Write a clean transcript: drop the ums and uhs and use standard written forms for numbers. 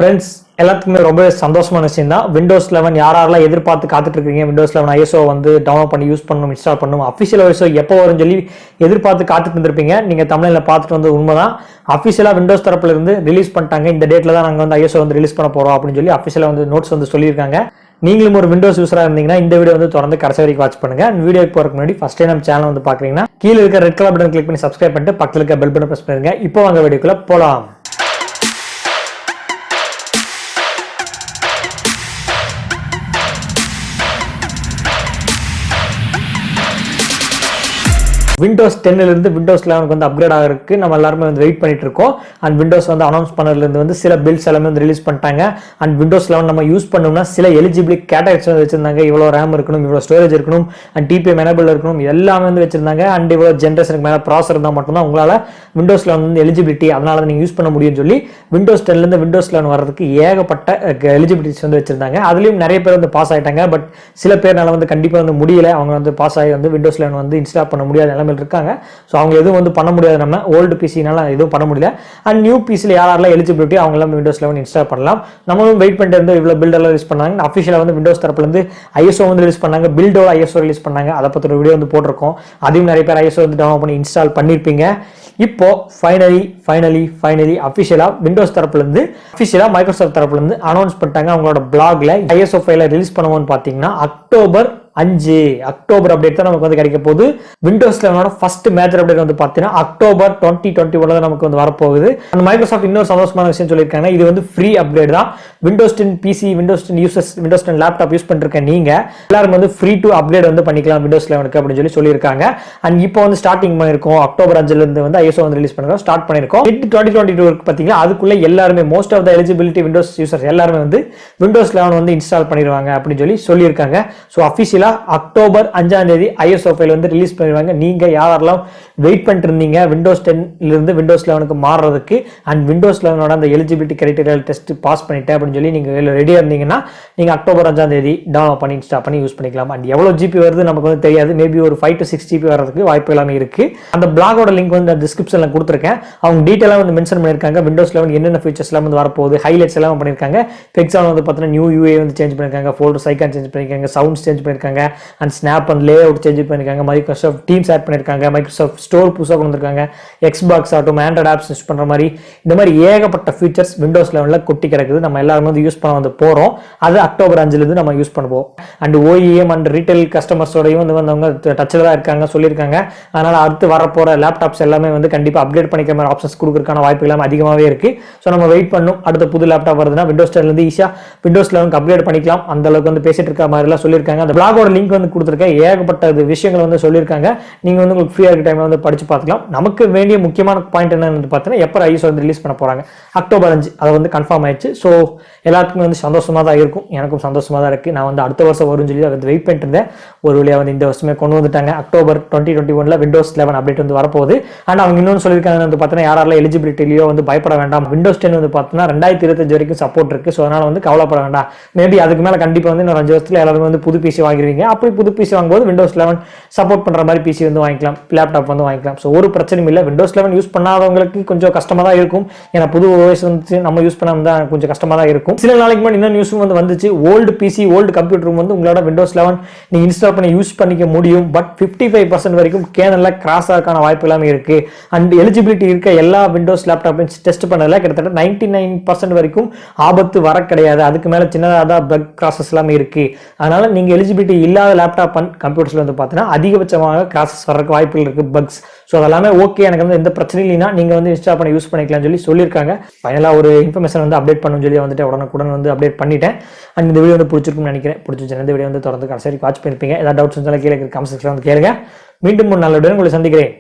Friends எல்லாத்துக்குமே ரொம்ப சந்தோஷமான விஷயம் தான். விண்டோஸ் 11 யாரெல்லாம் எதிர்பார்த்து காத்துட்டு இருக்கீங்க, விண்டோஸ் 11 ஐஎஸ்ஓ வந்து டவுன்லோட் பண்ணி யூஸ் பண்ணணும், இன்ஸ்டால் பண்ணணும், அஃபிஷியல் ஐஎஸ்ஓ எப்போ வரும்னு சொல்லி எதிர்பார்த்து காத்துட்டு இருந்திருப்பீங்க. நீங்க தமிழ்ல பார்த்துட்டு வந்து உண்மைதான். அஃபிஷியலா விண்டோஸ் தரப்புல இருந்து ரிலீஸ் பண்ணிட்டாங்க. இந்த டேட்ல தான் நாங்கள் வந்து ஐஎஸ்ஓ வந்து ரிலீஸ் பண்ண போறோம் அப்படின்னு சொல்லி அஃபிஷியலா வந்து நோட்ஸ் வந்து சொல்லியிருக்காங்க. நீங்களும் ஒரு விண்டோஸ் யூஸரா இருந்தீங்கன்னா இந்த வீடியோ வந்து தொடர்ந்து கடைசி வரைக்கும் வாட்ச் பண்ணுங்க. வீடியோக்கு போறதுக்கு முன்னாடி ஃபர்ஸ்ட் டைம் நம்ம சேனல் வந்து பாக்குறீங்கன்னா கீழே இருக்க ரெட் கலர் பட்டன் கிளிக் பண்ணி சப்ஸ்கிரைப் பண்ணிட்டு பக்கத்துல இருக்க பெல் பட்டன் பிரஸ் பண்ணுங்க. இப்போ வாங்க வீடியோக்குள்ள போலாம். விண்டோஸ் 10 இருந்து விண்டோஸ் 11 வந்து அப்கிரேட் ஆகிறதுக்கு நம்ம எல்லாருமே வந்து வெயிட் பண்ணிட்டு இருக்கோம். அண்ட் விண்டோஸ் வந்து அனௌன்ஸ் பண்ணதுலேருந்து வந்து சில பில்ஸ் எல்லாமே வந்து ரிலீஸ் பண்ணிட்டாங்க. அண்ட் விண்டோஸ் 11 நம்ம யூஸ் பண்ணோம்னா சில எலிஜிபிலிட்டி கேட்டகரிஸ் வந்து வச்சிருந்தாங்க. இவ்வளோ ரேம் இருக்கணும், இவ்வளோ ஸ்டோரேஜ் இருக்கணும், அண்ட் டிபிஎம் எனேபிள் இருக்கணும், எல்லாமே வந்து வச்சிருந்தாங்க. அண்ட் இவ்வளோ ஜென்ரேஷனுக்கு மேலே ப்ராசர் இருந்தால் மட்டும்தான் உங்களால் விண்டோஸ் 11 வந்து எலிஜிபிலிட்டி, அதனால நீங்கள் யூஸ் பண்ண முடியும்னு சொல்லி விண்டோஸ் 10லேருந்து விண்டோஸ் 11 வர்றதுக்கு ஏகப்பட்ட எலிஜிபிலிட்டிஸ் வந்து வச்சிருந்தாங்க. அதுலேயும் நிறைய பேர் வந்து பாஸ் ஆகிட்டாங்க. பட் சில பேர்னால வந்து கண்டிப்பாக வந்து முடியல. அவங்க வந்து பாஸ் ஆகி வந்து விண்டோஸ் 11 வந்து இன்ஸ்டால் பண்ண முடியாத நிலைமை இருக்காங்க. ஸோ அவங்க எதுவும் வந்து பண்ண முடியாது. நம்ம ஓல்டு பிசினால எதுவும் பண்ண முடியல. அண்ட் நியூ பிசியில் யாரெல்லாம் எலிஜிபிலிட்டி அவங்க எல்லாம் விண்டோஸ் 11 இன்ஸ்டால் பண்ணலாம். நம்மளும் வெயிட் பண்ணிட்டு இருந்து இவ்வளோ பில்டெல்லாம் ரிலீஸ் பண்ணாங்க. அஃபிஷியலாக வந்து விண்டோஸ் தரப்புல இருந்து ஐஎஸ்ஓ வந்து ரிலீஸ் பண்ணாங்க. பில்டோட ஐஎஸ்ஓ ரிலீஸ் பண்ணாங்க. அதை பற்றி ஒரு வீடியோ வந்து போட்டிருக்கோம். அதையும் நிறைய பேர் ஐஎஸ்ஓ வந்து டவுன்லோட் பண்ணி இன்ஸ்டால் பண்ணியிருப்பீங்க. இப்போ ஃபைனலி அஃபிஷியலா விண்டோஸ் தரப்புல இருந்து அஃபிஷியலா மைக்ரோசாஃப்ட் தரப்புல இருந்து அனௌன்ஸ் பண்ணிட்டாங்க. அவங்களோட பிளாக்ல ஐஎஸ்ஓ ஃபைலை ரிலீஸ் பண்ணுவோம்னு பார்த்தீங்கன்னா அக்டோபர் 5 அக்டோபர் அப்டேட் தான் நமக்கு வந்து கிடைக்க போகுது. விண்டோஸ் 11 ஃபர்ஸ்ட் மேஜர் அப்டேட் வந்து பார்த்தீங்கன்னா அக்டோபர் 2021 தான் நமக்கு வந்து வரப்போகுது. அந்த மைக்ரோசாஃப்ட் இன்னொரு சந்தோஷமான விஷயம் சொல்லியிருக்காங்க. இது வந்து ஃப்ரீ அப்டேட் தான். Windows 10 PC, Windows 10 users, Windows 10 laptop use பண்ணிருக்க நீங்க எல்லாரும் வந்து ஃப்ரீ டு அப்டேட் வந்து பண்ணிக்கலாம் விண்டோஸ் 11 அப்படின்னு சொல்லியிருக்காங்க. அண்ட் இப்போ வந்து ஸ்டார்டிங் பண்ணிருக்கோம். அக்டோபர் 5ல இருந்து வந்து ஐஎஸ்ஓ வந்து ரிலீஸ் பண்ணுறோம், ஸ்டார்ட் பண்ணிருக்கோம். 2022 பார்த்தீங்கன்னா அதுக்குள்ள எல்லாருமே most of the eligibility Windows users எல்லாருமே வந்து விண்டோஸ் 11 வந்து இன்ஸ்டால் பண்ணிடுவாங்க அப்படின்னு சொல்லியிருக்காங்க. ஸோ அஃபிஷியலா அக்டோபர் 5ஆம் தேதி ஐஎஸ்ஓ ஃபைல் வந்து ரிலீஸ் பண்ணிடுவாங்க. நீங்க யாரெல்லாம் வெயிட் பண்ணிட்டு இருந்தீங்க விண்டோஸ் 10 இருந்து விண்டோஸ் 11க்கு மாறுறதுக்கு, அண்ட் விண்டோஸ் 11 அந்த எலிஜிபிலிட்டி கிரைட்டீரியா டெஸ்ட் பாஸ் பண்ணிட்டேன் அப்படின்னு சொல்லி நீங்க ரெடியா இருந்தீங்கன்னா நீங்க அக்டோபர் 5ஆம் தேதி டவுன்லோட் பண்ணி இன்ஸ்டால் பண்ணி யூஸ் பண்ணிக்கலாம். அண்ட் எவ்வளவு ஜிபி வருது நமக்கு வந்து தெரியாது. மேபி ஒரு 5 to 6 ஜிபி வரதுக்கு வாய்ப்பு எல்லாமே இருக்கு. அந்த பிளாகோட லிங்க் வந்து டிஸ்கிரிப்ஷன்ல கொடுத்துருக்கேன். அவங்க டீட்டெயிலா வந்து மென்ஷன் பண்ணிருக்காங்க. விண்டோஸ் 11 என்னென்ன ஃபீச்சர்ஸ் எல்லாம் வந்து வரப்போகுது, ஹைலைட்ஸ் எல்லாம் பண்ணிருக்காங்க. எக்ஸாம்பிள் வந்து பார்த்தீங்கன்னா நியூ யூஏ வந்து சேஞ்ச் பண்ணிருக்காங்க, ஃபோல்டர்ஸ் ஐகான் சேஞ்ச் பண்ணிருக்காங்க, சவுண்ட்ஸ் சேஞ்ச் பண்ணிருக்காங்க, and snap and lay out change பண்ணிருக்காங்க, மைக்ரோசாஃப்ட் டீம்ஸ் ஆட் பண்ணிருக்காங்க, மைக்ரோசாஃப்ட் ஸ்டோர் புதுசாக கொண்டு வந்திருக்காங்க, எக்ஸ்பாக்ஸ் ஆட்டும் ஆண்ட்ராய்ட் ஆப்ஸ் யூஸ் பண்ற மாதிரி இந்த மாதிரி ஏகப்பட்ட ஃபீச்சர்ஸ் விண்டோஸ் 11ல கொட்டி கிடக்குது. நம்ம எல்லாரும் வந்து யூஸ் பண்ண வந்து போறோம். அது அக்டோபர் 5ல இருந்து நம்ம யூஸ் பண்ணுவோம். அண்ட் ஓஇஎம் அண்ட் ரீட்டைல் கஸ்டமர்ஸோடையும் வந்து அவங்க டச்சில் தான் இருக்காங்க சொல்லியிருக்காங்க. அதனால அடுத்து வரப்போற லேப்டாப்ஸ் எல்லாமே வந்து கண்டிப்பா அப்டேட் பண்ணிக்கிற மாதிரி ஆப்ஷன்ஸ் கொடுக்கறதுக்கான வாய்ப்பு எல்லாமே அதிகமாகவே இருக்கு. ஸோ நம்ம வெயிட் பண்ணும். அடுத்த புது லேப்டாப் வருதுன்னா விண்டோஸ் 10 இருந்து ஈஸியா விண்டோஸ் 11 அப்டேட் பண்ணிக்கலாம். அந்த அளவுக்கு வந்து பேசிட்டு இருக்க மாதிரி எல்லாம் சொல்லியிருக்காங்க. அந்த பிளாகோட லிங்க் வந்து கொடுத்துருக்கேன். ஏகப்பட்ட விஷயங்கள் வந்து சொல்லியிருக்காங்க. நீங்க வந்து உங்களுக்கு ஃப்ரீயா இருக்க டைம்ல வந்து படிச்சு பார்த்துக்கலாம். நமக்கு வேண்டிய முக்கியமான பாயிண்ட் என்னன்னு பார்த்தீங்கன்னா எப்போ ஐஎஸ்ஓ வந்து ரிலீஸ் பண்ண போறாங்க, அக்டோபர் 5 அதை வந்து கன்ஃபார்ம் ஆயிடுச்சு. ஸோ எல்லாருக்குமே வந்து சந்தோஷமா தான் இருக்கும். எனக்கும் சந்தோஷமா தான் இருக்கு. நான் வந்து அடுத்த வருஷம் வரும்னு சொல்லி அதை வெயிட் பண்ணிட்டு இருந்தேன். ஒரு வழியா வந்து இந்த வருஷமே கொண்டு வந்துட்டாங்க. அக்டோபர் 2021 விண்டோஸ் 11 அப்டேட் வந்து வரப்போகுது. அண்ட் அவங்க இன்னொன்று சொல்லியிருக்காங்க வந்து பார்த்தீங்கன்னா யாரெல்லாம் எலிஜிபிலிட்டிலையோ வந்து பயப்பட வேண்டாம். விண்டோஸ் 10 வந்து பார்த்தீங்கன்னா 2025 வரைக்கும் சப்போர்ட் இருக்கு. ஸோ அதனால வந்து கவலைப்பட வேண்டாம். மேபி அதுக்கு மேல கண்டிப்பா வந்து இன்னும் 5 வருஷத்துல எல்லாரும் வந்து புது பிசி வாங்கிடுவீங்க. அப்படி புது பிசி வாங்கும்போது விண்டோஸ் 11 சப்போர்ட் பண்ற மாதிரி பிசி வந்து வாங்கிக்கலாம், லேப்டாப் வந்து வாங்கிக்கலாம். ஸோ ஒரு பிரச்சனையும் இல்லை. விண்டோஸ் 11 யூஸ் பண்ணாதவங்களுக்கு கொஞ்சம் கஷ்டமா தான் இருக்கும். ஏன்னா புது ஓஎஸ் வந்து நம்ம யூஸ் பண்ணாம தான் கொஞ்சம் கஷ்டமா தான் இருக்கும். சில நாளைக்கு முன்னாடி இன்னும் நியூஸும் வந்து வந்துச்சு. ஓல்டு பிசி ஓல்டு கம்ப்யூட்டர் வந்து உங்களோட விண்டோஸ் 11 நீங்க இன்ஸ்டால் பண்ணி யூஸ் பண்ணிக்க முடியும். பட் 55% வரைக்கும் கேனல்ல கிராஸ் ஆகான வாய்ப்பு எல்லாமே இருக்கு. அண்ட் எலிஜிபிலிட்டி இருக்க எல்லா விண்டோஸ் லேப்டாப்பையும் டெஸ்ட் பண்ணல கிட்டத்தட்ட 99% வரைக்கும் ஆபத்து வர கிடையாது. அதுக்கு மேல சின்னதாக பக் கிராசஸ் எல்லாமே இருக்கு. அதனால நீங்க எலிஜிபிலிட்டி இல்லாத லேப்டாப் அண்ட் கம்ப்யூட்டர்ஸ்ல வந்து பார்த்தீங்கன்னா அதிகபட்சமாக கிராசஸ் வரக்கு வாய்ப்புகள் இருக்கு, பக்ஸ். ஸோ அதெல்லாமே ஓகே, எனக்கு வந்து எந்த பிரச்சனையும் இல்லைன்னா நீங்க வந்து இன்ஸ்டால் பண்ணி யூஸ் பண்ணிக்கலாம்னு சொல்லியிருக்காங்க. ஃபைனலாக ஒரு இன்ஃபர்மேஷன் வந்து அப்டேட் பண்ணணும்னு சொல்லி வந்துட்டு உடனுக்குடன் வந்து அப்டேட் பண்ணிட்டேன். அண்ட் இந்த வீடியோ வந்து பிடிச்சிருக்குன்னு நினைக்கிறேன். பிடிச்சிருச்சு இந்த வீடியோ வந்து தொடர்ந்து கடைசி வாட்ச் பண்ணிருப்பீங்க. ஏதாவது டவுட்ஸ் இருந்தாலும் கீழே கமெண்ட் செக்ஷன்ல வந்து கேளுங்க. மீண்டும் ஒரு நல்ல உங்களை சந்திக்கிறேன்.